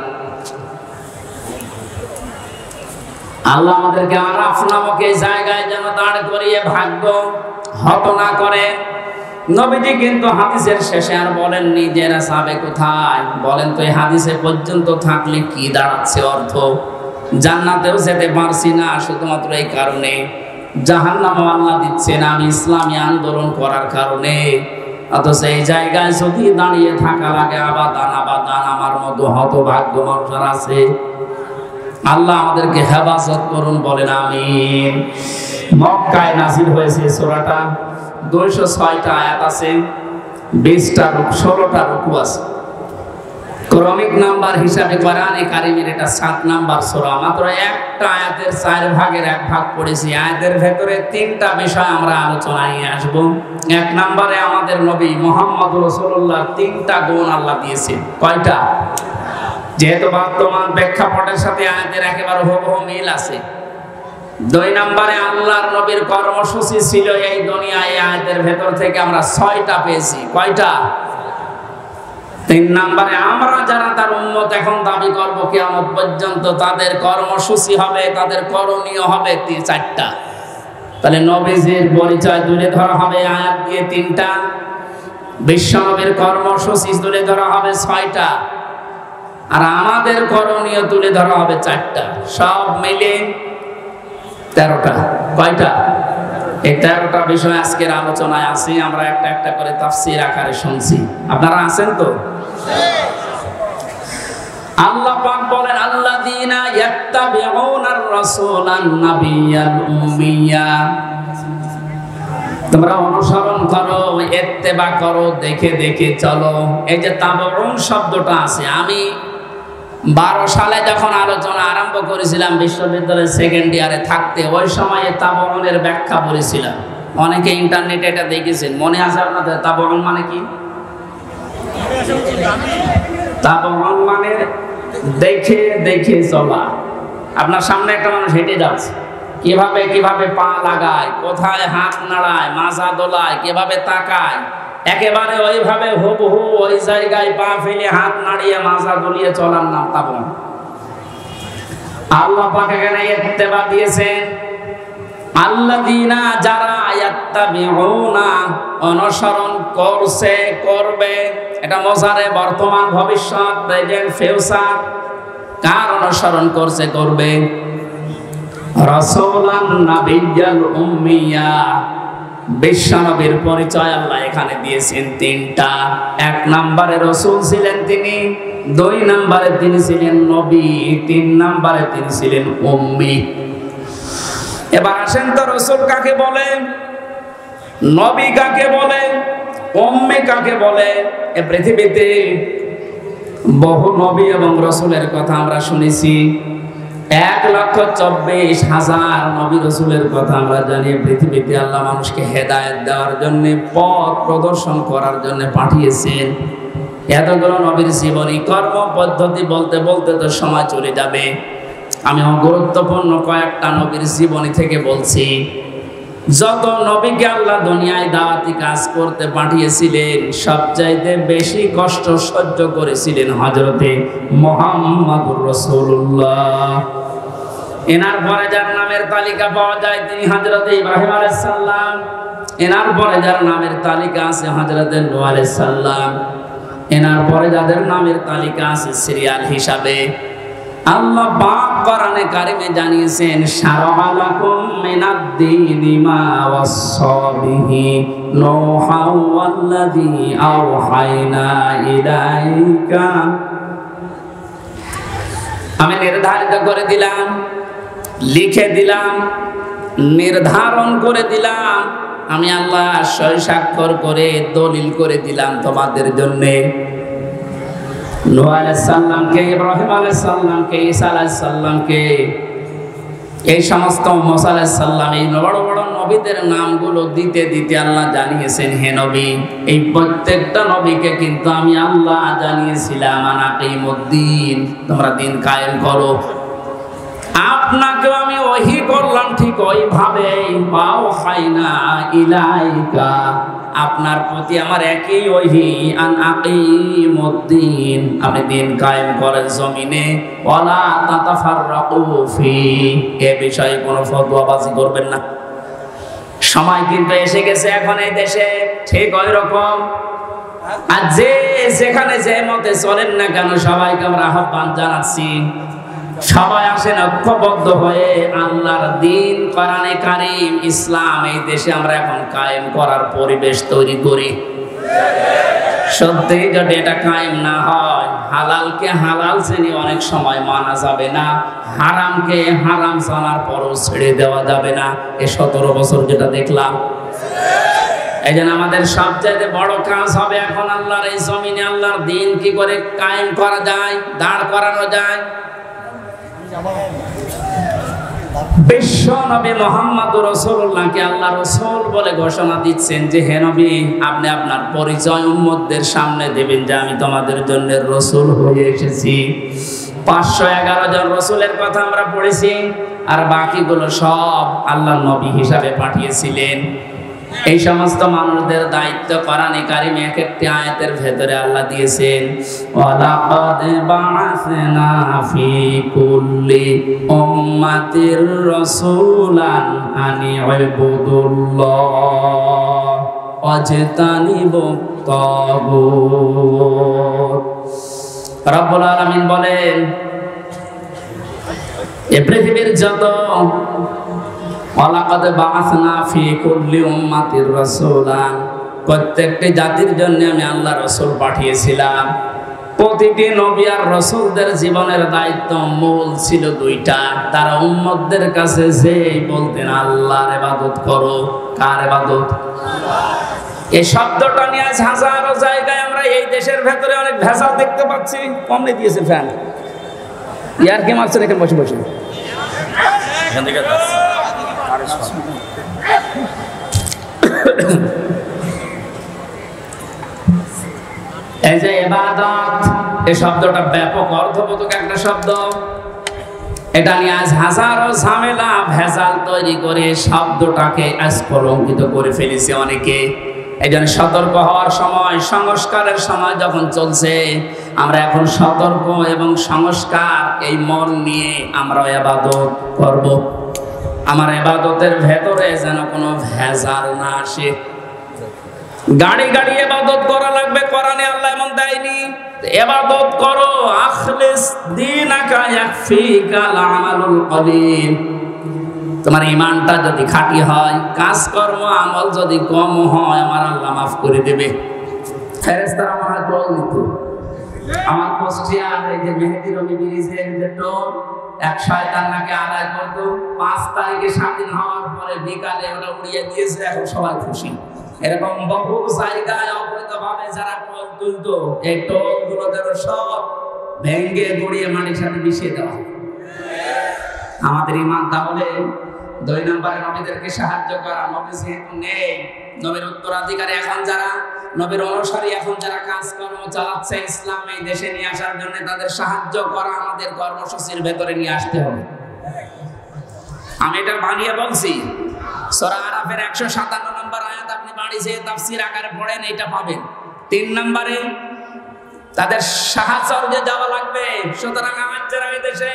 S1: আল্লাহ আমাদেরকে আরাফ নামক এই জায়গায় যেন দাঁড় করিয়ে ভাগ্য হত না করে। নবীজি কিন্তু হাদিসের শেষে আর বলেননি যে এরা যাবে কোথায়। বলেন তো এই হাদিসে পর্যন্ত থাকলে কি দাঁড়াচ্ছে অর্থ? জান্নাতেও যেতে পারছি না শুধুমাত্র এই কারণে, জাহান্নামও আল্লাহ দিচ্ছেন আমি ইসলামী আন্দোলন করার কারণে। অথচ এই জায়গায় যদি দাঁড়িয়ে থাকা লাগে আবাদান আবাদান, আমার মতো হতভাগ্য মানুষ আছে। আল্লাহ আমাদেরকে হেফাজত করুন, বলেন আমিন। মক্কায় নাযিল হয়েছে সূরাটা, 206টা আয়াত আছে, 16টা রুকু আছে। ক্রমিক নাম্বার হিসাবে কোরআনে কারীমের এটা 7 নাম্বার সূরা। মাত্র একটা আয়াতের 4 ভাগের 1 ভাগ পড়েছি। আয়াতের ভেতরে 3টা বিষয় আমরা আলোচনায় নিয়ে আসবো। 1 নম্বরে আমাদের নবী মুহাম্মদ রাসূলুল্লাহ 3টা গুণ আল্লাহ দিয়েছেন। কয়টা? যেহেতু বর্তমান প্রেক্ষাপটের সাথে আয়াতের একেবারে হুবহু মিল আছে। 2 নম্বরে আল্লাহর নবীর কর্মসূচি ছিল এই দুনিয়ায়, আয়াতের ভেতর থেকে আমরা 6টা পেয়েছি। কয়টা? 3 নম্বরে আমরা যারা তার উম্মত এখন দাবি করব কিয়ামত পর্যন্ত, তাদের কর্মসূচি হবে, তাদের করণীয় হবে 4টা। তাহলে নবীজির পরিচয় তুলে ধরা হবে আয়াত দিয়ে 3টা, বিশ্বনবীর কর্মসূচি তুলে ধরা হবে 6টা, আর আমাদের করণীয় তুলে ধরা হবে 4টা। সব মিলে 13টা। কয়টা? এই 13টা বিষয় আজকের আলোচনায় আছি। আমরা একটা একটা করে তাফসীর আকারে শুনছি। আপনারা আছেন তো? আল্লাহ পাক বলেন আল্লাযীনা ইয়াত্তাবিউনার রাসূলান নাবিয়্যাল উম্মিয়্যা, তোমরা অনুসরণ করো, ইত্তেবা করো, দেখে দেখে চলো। এই যে তাবউন শব্দটা আছে, আমি 12 সালে যখন আলোচনা আরম্ভ করেছিলাম বিশ্ববিদ্যালয়ের সেকেন্ড ইয়ারে থাকতে, ওই সময়ে তাবউনের ব্যাখ্যা বলেছিলাম। অনেকে ইন্টারনেটে এটা দেখেছেন, মনে আছে আপনাদের? তাবউন মানে কি? তাবউন মানে দেখে দেখে চলা। আপনার সামনে একটা মানুষ হেঁটে যাচ্ছে, কিভাবে কিভাবে পা লাগায়, কোথায় হাত নাড়ায়, মাজা দোলায়, কিভাবে তাকায়, একেবারে ওইভাবে হুবহু ওই জায়গায় পা ফেলে হাত নাড়িয়ে মাজা দলিয়ে চলার নাম তাবউন। আল্লাহ পাক এখানে ইত্তেবা দিয়েছেন, আল্লাযীনা যারা ইয়াত্তাবিউনা অনুসরণ করছে, করবে। এটা মোজারে, বর্তমান, ভবিষ্যৎ, প্রেজেন্ট, ফিউচার। কার অনুসরণ করছে, করবে? রাসূলান নাবিয়্যাল উম্মিয়া, বিশ্বনবীর পরিচয় আল্লাহ এখানে দিয়েছেন 3টা। 1 নম্বরে রাসূল ছিলেন তিনি, 2 নম্বরে তিনি ছিলেন নবী, 3 নম্বরে তিনি ছিলেন উম্মি। এবার আসেন তো, রাসূল কাকে বলে, নবী কাকে বলে, উম্মি কাকে বলে? এই পৃথিবীতে বহু নবী এবং রাসূলের কথা আমরা শুনেছি। 1,24,000 নবী রাসূলের কথা আমরা জানি। পৃথিবীতে আল্লাহ মানুষকে হেদায়েত দেওয়ার জন্য, পথ প্রদর্শন করার জন্য পাঠিয়েছেন। এতগুলো নবীর জীবনী, কর্ম পদ্ধতি বলতে বলতে তো সময় চলে যাবে। আমি গুরুত্বপূর্ণ কয়েকটা নবীর জীবনী থেকে বলছি। যত নবীকে আল্লাহ দুনিয়ায় দাওয়াতি কাজ করতে পাঠিয়েছিলেন, সবচাইতে বেশি কষ্ট সহ্য করেছিলেন হযরতে মুহাম্মদুর রাসূলুল্লাহ। এনার পরে যার নামের তালিকা পাওয়া যায় তিনি হযরতে ইব্রাহিম আলাইহিস সালাম। এনার পরে যার নামের তালিকা আছে হযরতে নূহ আলাইহিস সালাম। এনার পরে যাদের নামের তালিকা আছে সিরিয়াল হিসাবে, আল্লাহ পাক কোরআনে কারিমে জানিয়েছেন, শারআ লাকুম মিনাদ-দীনি মা ওয়াসসা বিহি নূহা ওয়াল্লাযী আওহায়না ইলাইকা। আমি নির্ধারিত করে দিলাম, লিখে দিলাম, নির্ধারণ করে দিলাম, আমি আল্লাহ সই স্বাক্ষর করে দলিল করে দিলাম তোমাদের জন্যে। নূহ আলাইহিস সালামকে, ইব্রাহিম আলাইহিস সালামকে, ঈসা আলাইহিস সালামকে, এই সমস্ত মুসা আলাইহিস সালাম, এই বড় বড় নবীদের নামগুলো দিতে দিতে আল্লাহ জানিয়েছেন, হে নবী, এই প্রত্যেকটা নবীকে কিন্তু আমি আল্লাহ জানিয়েছিলাম আনাকিমুদ্দিন, তোমরা দিন কায়েম করো। আপনাকেও আমি ওহী করলাম ঠিক ওইভাবে, ওয়াহাইনা ইলাইকা, আপনার প্রতি আমার একই ওহী, আন আকিমুদ্দিন, আপনি দিন কায়েম করেন জমিনে, ওয়ালা তাতাফাররাকু ফি, এ বিষয়ে কোনো ফতোয়াবাজি করবেন না। সময় কিন্তু এসে গেছে এখন এই দেশে ঠিক ওই রকম। আর যে যেখানে যে মতে চলেন না কেন, সবাইকে আমরা আহ্বান জানাচ্ছি, সবাই আসেন ঐক্যবদ্ধ হয়ে আল্লাহর দ্বীন, কোরআনে কারীম, ইসলাম এই দেশে আমরা এখন কায়েম করার পরিবেশ তৈরি করি। সত্যি যদি এটা কায়েম না হয়, হালালকে হালাল জেনে অনেক সময় মানা যাবে না, হারামকে হারাম জানার পরও ছেড়ে দেওয়া যাবে না। এই 17 বছর যেটা দেখলাম, এই জন্য আমাদের সবচাইতে বড় কাজ হবে এখন আল্লাহর এই জমিনে আল্লাহর দ্বীন কি করে কায়েম করা যায়, দাঁড় করানো যায়। বিশ্ব নবী মুহাম্মদুর রাসূলুল্লাহকে আল্লাহ রাসূল বলে ঘোষণা দিচ্ছেন যে, হে নবী, আপনি আপনার পরিচয় উম্মতদের সামনে দেবেন যে আমি তোমাদের জন্য রাসূল হয়ে এসেছি। 511 জন রাসূলের কথা আমরা পড়েছি, আর বাকিগুলো সব আল্লাহ নবী হিসাবে পাঠিয়েছিলেন। এই সমস্ত মানুষদের দায়িত্ব কোরআনে কারিমে এক একটি আয়াতের ভেতরে আল্লাহ দিয়েছেন, ওয়ালাকাদ বা'আসনা ফি কুল্লি উম্মাতির রাসূলান আনি ইবুদুল্লাহ ওয়াজতানিবুত তাগুত। রব্বুল আলামিন বলেন, এই পৃথিবীর যত ওয়ালাকাদ বা'আসনা ফি কুল্লি উম্মাতির রাসূলান, প্রত্যেকটি জাতির জন্য আমি আল্লাহ রাসূল পাঠিয়েছিলাম। প্রতিটি নবী আর রাসূলদের জীবনের দায়িত্ব মূল ছিল 2টা। তারা উম্মতদের কাছে যেই বলতেন আল্লাহর ইবাদত করো। কার ইবাদত? এই শব্দটা নিয়ে হাজারো জায়গায় আমরা এই দেশের ভেতরে অনেক ভেজাল দেখতে পাচ্ছি। কমনে দিয়েছে ফ্যান, ইয়ার কি মারছেন এখানে বসে বসে? এই যে ইবাদত, এই শব্দটা ব্যাপক অর্থবোধক একটা শব্দ। এটা নিয়ে আজ হাজারো ঝামেলা ভেজাল তৈরি করে শব্দটাকে আজ কলঙ্কিত করে ফেলেছে অনেকে। এই জন্য সতর্ক হওয়ার সময়, সংস্কারের সময় যখন চলছে, আমরা এখন সতর্ক এবং সংস্কার এই মন নিয়ে আমরা ইবাদত করব। আমার ইবাদতের ভেতরে যেন কোনো ভেজাল না আসে। গাড়ি গাড়ি ইবাদত করা লাগবে, কোরআনে আল্লাহ এমন দেয়নি। ইবাদত করো, আখলিস দীনাকা ইয়াকফিকাল আমালুল কলিল। তোমার ঈমানটা যদি খাঁটি হয়, কাজকর্ম আমল যদি কম হয়, আমার আল্লাহ মাফ করে দেবে। ফেরেশতারা আমার টোল নিত। আমার কুষ্টিয়ার এই যে মেহেদি রবি ব্রিজের যে টোল, এক শয়তান নাকি আদায় করতো। 5 তারিখে স্বাধীন হওয়ার পরে বিকালে ওটা উড়িয়ে দিয়েছে, এখন সবাই খুশি। এরকম বহু জায়গায় অবৈধভাবে যারা টোল তুলতো, এই টোল গুলো সব ভেঙ্গে গড়িয়ে মাটির সাথে মিশিয়ে দেওয়া। আমাদের ঈমান তাহলে 2 নম্বরে নবীদেরকে সাহায্য করা। নবী যেহেতু নেই, নবীর উত্তরাধিকারী এখন যারা, নবীর অনুসারী এখন যারা কাজকর্ম চালাচ্ছে ইসলাম এই দেশে নিয়ে আসার জন্য, তাদের সাহায্য করা আমাদের কর্মসূচির ভেতরে নিয়ে আসতে হবে। আমি এটা বানিয়ে বলছি। সূরা আরাফের 157 নম্বর আয়াত আপনি বাড়ি যেয়ে তাফসীর আকারে পড়েন, এটা পাবেন। 3 নম্বরে তাদের সাহায্য যাওয়া লাগবে। সুতরাং আমার যারা এই দেশে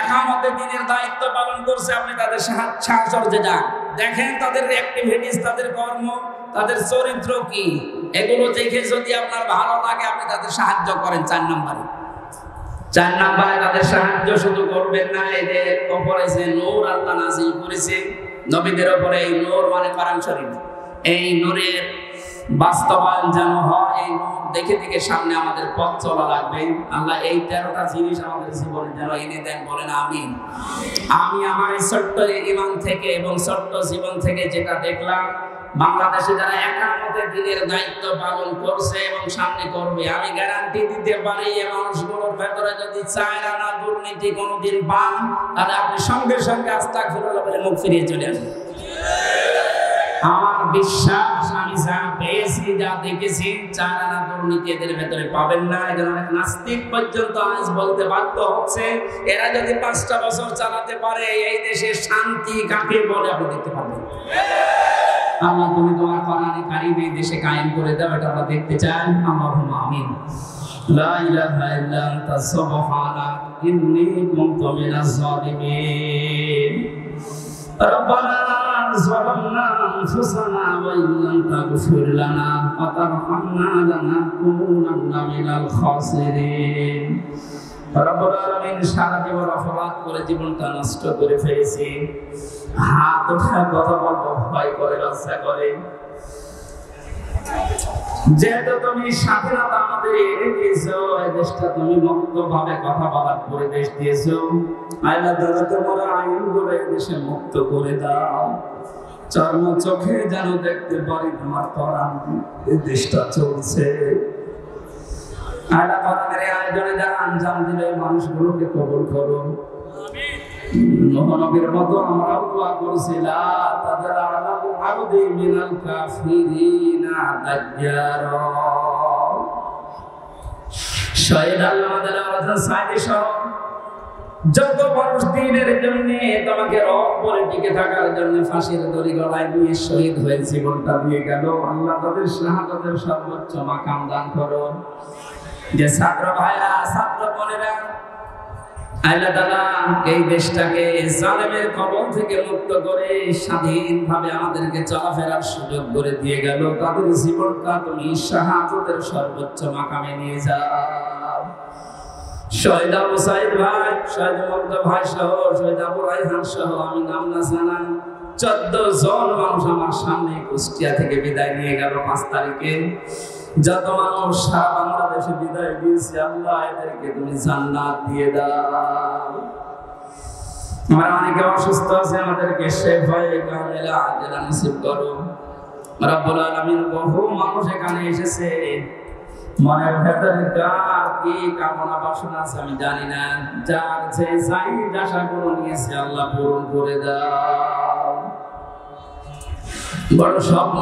S1: একামতে দ্বীনের দায়িত্ব পালন করছে, আপনি তাদের সাহায্যে যান, দেখেন তাদের অ্যাক্টিভিটিস, তাদের কর্ম, তাদের চরিত্র কি, এগুলো দেখে যদি আপনার ভালো লাগে আপনি তাদের সাহায্য করেন। 4 নম্বরে তাদের সাহায্য শুধু করবেন না, এদের উপরে যে নূর আল্লাহ নাযিল করেছে নবীদের উপরে, এই নূর মানে কোরআন শরীফ, এই নূরের বাস্তবায়ন যেন হয়। এই নূর দেখে দেখে সামনে আমাদের পথ চলা লাগবে। আল্লাহ এই 13টা জিনিস আমাদের জীবনে যেন এনে দেন, বলেন আমিন। আমি আমার এই ছোট্ট ঈমান থেকে এবং ছোট্ট জীবন থেকে যেটা দেখলাম, বাংলাদেশে যারা একামতে দ্বীনের দায়িত্ব পালন করছে এবং সামনে করবে, আমি গ্যারান্টি দিতে পারি এই মানুষগুলোর ভেতরে যদি 4 আনা দুর্নীতি কোনোদিন পান, তাহলে আপনি সঙ্গে সঙ্গে আস্তাগফিরুল্লাহ বলে মুখ ফিরিয়ে চলে আসবেন। আমার বিশ্বাস, আমি যা পেয়েছি, যা দেখেছি, 4 আনা দুর্নীতি এদের ভেতরে পাবেন না। এদের অনেক নাস্তিক পর্যন্ত আজ বলতে বাধ্য হচ্ছে, এরা যদি 5টা বছর চালাতে পারে, এই দেশে শান্তি কাকে বলে আপনি দেখতে পাবেন। আল্লাহ তুমি তোমার কোরআনে কারীম এই দেশে কায়েম করে দাও, এটা আমরা দেখতে চাই। আল্লাহুম্মা আমিন। লা ইলাহা ইল্লা আনতা সুবহানাকা ইন্নী কুনতু মিনাজ জালিমিন। রব্বানা যালামনা আনফুসানা ওয়া ইল্লাম তাগফির লানা ওয়া তারহামনা লানাকুনান্না মিনাল খাসিরিন। রব্বুল আলামিন, সারা জীবন অপরাধ করে জীবনটা নষ্ট করে ফেলেছি। হাত উঠায় কথা বলবো ভয় করে, লজ্জা করে। যেহেতু তুমি স্বাধীনতা আমাদের এনে দিয়েছো, এই দেশটা তুমি মুক্তভাবে কথা বলার পরিবেশ দিয়েছো, আল্লাহ তাআলা তোমার আইনগুলো এই দেশে মুক্ত করে দাও। চর্ম চোখে যেন দেখতে পারি তোমার কোরআন এই দেশটা চলছে। আল্লাহ কোরআনের আয়োজনে যারা আঞ্জাম দিলে মানুষগুলোকে কবুল করো। নবীর মতো আমরাও দোয়া করছি, লা তাদার আলাল আরদি মিনাল কাফিরিনা দাজ্জারা। শহীদ আল্লাহ তাআলা সাইদে সহ যত মানুষ দ্বীনের জন্য, তোমাকে রব বলে টিকে থাকার জন্য ফাঁসির দড়ি গলায় নিয়ে শহীদ হয়ে জীবনটা দিয়ে গেল, আল্লাহ তাদের শাহাদাতের সর্বোচ্চ মাকাম দান করো। যে ছাত্র ভাইরা, ছাত্র বোনেরা, আল্লাহ তাআলা এই দেশটাকে জালেমের কবল থেকে মুক্ত করে স্বাধীনভাবে আমাদেরকে চলাফেরার সুযোগ করে দিয়ে গেল, তাদের জীবনটা তুমি শাহাদাতের সর্বোচ্চ মাকামে নিয়ে যাও। শহীদ আবু সাইদ ভাই, শহীদ মুগ্ধ ভাই সহ, শহীদ আবু রায়হান সহ, আমি নাম না জানাই 14 জন মানুষ আমার সামনে কুষ্টিয়া থেকে বিদায় নিয়ে গেল 5 তারিখে। যত মানুষ সারা বাংলাদেশে বিদায় দিয়েছে, আল্লাহ এদেরকে তুমি জান্নাত দিয়ে দাও। আমরা অনেকে অসুস্থ আছে, আমাদেরকে শিফায়ে কামিলা আজলা নসিব করো। রব্বুল আলামিন, বহু মানুষ এখানে এসেছে, মনের ভেতরে কার কি কামনা বাসনা আছে আমি জানি না, যার যে চাহিদা আশাগুলো নিয়েছে আল্লাহ পূরণ করে দাও। বড় স্বপ্ন